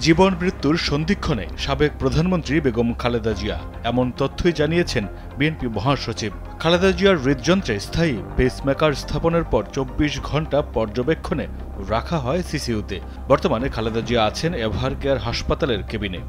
জীবন মৃত্যুর সন্ধিক্ষণে সাবেক প্রধানমন্ত্রী বেগম খালেদা জিয়া এমন তথ্যই জানিয়েছেন বিএনপি মহাসচিব। খালেদা জিয়ার হৃদযন্ত্রে স্থায়ী পেসমেকার স্থাপনের পর ২৪ ঘণ্টা পর্যবেক্ষণে রাখা হয় সিসিইউতে। বর্তমানে খালেদা জিয়া আছেন এভারকেয়ার হাসপাতালের কেবিনে।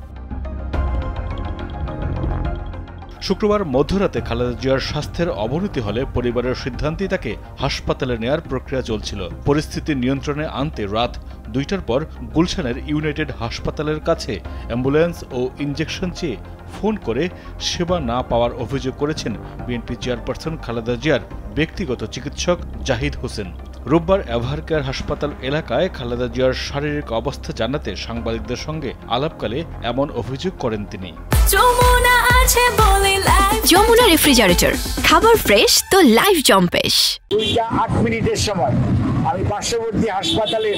শুক্রবার মধ্যরাতে খালেদা জিয়ার স্বাস্থ্যের অবনতি হলে পরিবারের সিদ্ধান্তে তাকে হাসপাতালে নেয়ার প্রক্রিয়া চলছিল। পরিস্থিতি নিয়ন্ত্রণে আনতে রাত ২টার পর গুলশানের ইউনাইটেড হাসপাতালের কাছে অ্যাম্বুলেন্স ও ইনজেকশন চেয়ে ফোন করে সেবা না পাওয়ার অভিযোগ করেছেন বিএনপি চেয়ারপারসন খালেদা জিয়ার ব্যক্তিগত চিকিৎসক জাহিদ হোসেন। রোববার এভারকেয়ার হাসপাতাল এলাকায় খালেদা জিয়ার শারীরিক অবস্থা জানাতে সাংবাদিকদের সঙ্গে আলাপকালে এমন অভিযোগ করেন তিনি। যমুনা রেফ্রিজারেটর, খাবার ফ্রেশ তো লাইফ জম্পেশ। 8 মিনিটের সময় আমি পার্শ্ববর্তী হাসপাতালে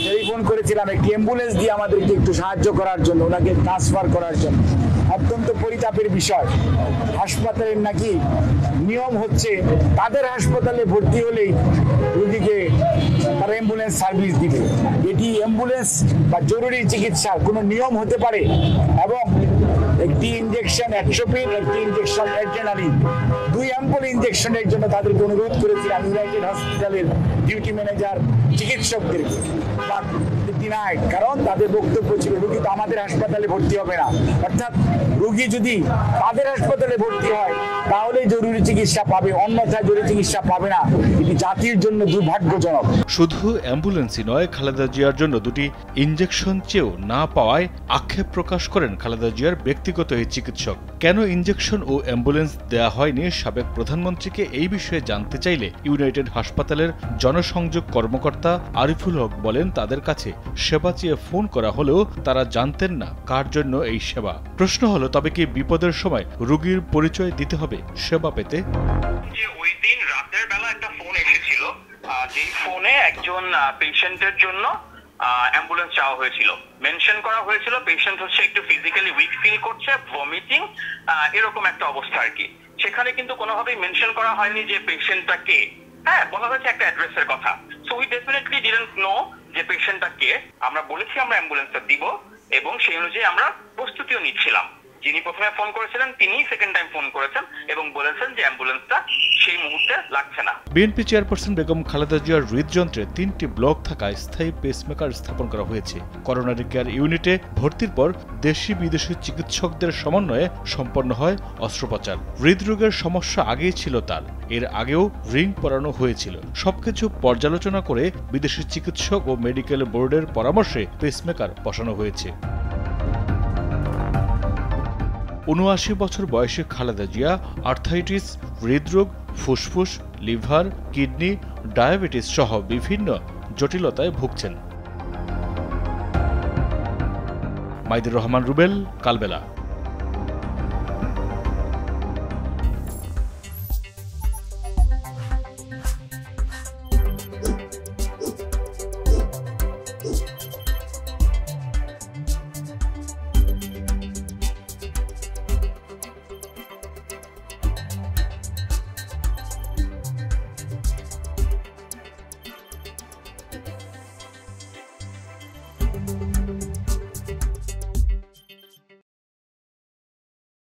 টেলিফোন করেছিলাম একটি অ্যাম্বুলেন্স দিয়ে আমাদেরকে একটু সাহায্য করার জন্য, ওনাকে ট্রান্সফার করার জন্য। অত্যন্ত পরিতাপের বিষয়, হাসপাতালের নাকি নিয়ম হচ্ছে তাদের হাসপাতালে ভর্তি হলেই রোগীকে তারা অ্যাম্বুলেন্স সার্ভিস দিবে। এটি অ্যাম্বুলেন্স বা জরুরি চিকিৎসার কোনো নিয়ম হতে পারে? এবং একটি ইনজেকশন অ্যাট্রোপিন, একটি ইনজেকশন অ্যাড্রেনালিন, 2 অ্যাম্পুল ইনজেকশনের জন্য তাদেরকে অনুরোধ করেছিলাম ইউনাইটেড হসপিটালের ডিউটি ম্যানেজার চিকিৎসকদেরকে, বাট ডিনাইড। কারণ তাদের বক্তব্য ছিল রোগী তো আমাদের হাসপাতালে ভর্তি হবে না। অর্থাৎ রোগী যদি তাদের হাসপাতালে ভর্তি হয় তাহলে জরুরি চিকিৎসা পাবে, অন্যথায় জরুরি চিকিৎসা পাবে না। এটি জাতির জন্য দুর্ভাগ্যজনক। শুধু অ্যাম্বুলেন্সই নয়, খালেদা জিয়ার জন্য 2টি ইনজেকশন চেয়েও না পাওয়ায় আক্ষেপ প্রকাশ করেন খালেদা জিয়ার ব্যক্তিগত এই চিকিৎসক। কেন ইনজেকশন ও অ্যাম্বুলেন্স দেয়া হয়নি সাবেক প্রধানমন্ত্রীকে এই বিষয়ে জানতে চাইলে ইউনাইটেড হাসপাতালের জনসংযোগ কর্মকর্তা আরিফুল হক বলেন, তাদের কাছে সেবা চেয়ে ফোন করা হলেও তারা জানতেন না কার জন্য এই সেবা। প্রশ্ন হলো, তবে কি বিপদের সময় রোগীর পরিচয় দিতে হবে সেবা পেতে? ওই দিন রাতের বেলা একটা ফোন এসেছিল, যে ফোনে একজন পেশেন্টের জন্য অ্যাম্বুলেন্স চাওয়া হয়েছিল। মেনশন করা হয়েছিল পেশেন্ট হচ্ছে একটু ফিজিক্যালি উইক ফিল করছে, ভমিটিং, এরকম একটা অবস্থা আর কি। সেখানে কিন্তু কোনোভাবেই মেনশন করা হয়নি যে পেশেন্টটা কে। হ্যাঁ, বলা হয়েছে একটা অ্যাড্রেসের কথা। So we definitely didn't know যে পেশেন্টটা কে। আমরা বলেছি আমরা অ্যাম্বুলেন্সটা দিব এবং সেই অনুযায়ী আমরা প্রস্তুতিও নিচ্ছিলাম। যিনি প্রথমে ফোন করেছিলেন তিনি সেকেন্ড টাইম ফোন করেছেন এবং বলেছেন যে অ্যাম্বুলেন্সটা সেই মুহূর্তে লাগছে না। বিএনপি চেয়ারপারসন বেগম খালেদা জিয়ার হৃদযন্ত্রে 3টি ব্লক থাকায় স্থায়ী পেসমেকার স্থাপন করা হয়েছে। করোনারি কেয়ার ইউনিটে ভর্তির পর দেশি বিদেশি চিকিৎসকদের সমন্বয়ে সম্পন্ন হয় অস্ত্রোপচার। হৃদরোগের সমস্যা আগেই ছিল তার, এর আগেও রিং পরানো হয়েছিল। সবকিছু পর্যালোচনা করে বিদেশি চিকিৎসক ও মেডিকেল বোর্ডের পরামর্শে পেসমেকার বসানো হয়েছে। ৭৯ বছর বয়সী খালেদা জিয়া আর্থাইটিস, হৃদরোগ, ফুসফুস, লিভার, কিডনি, ডায়াবেটিস সহ বিভিন্ন জটিলতায় ভুগছেন। মাইদুর রহমান রুবেল, কালবেলা।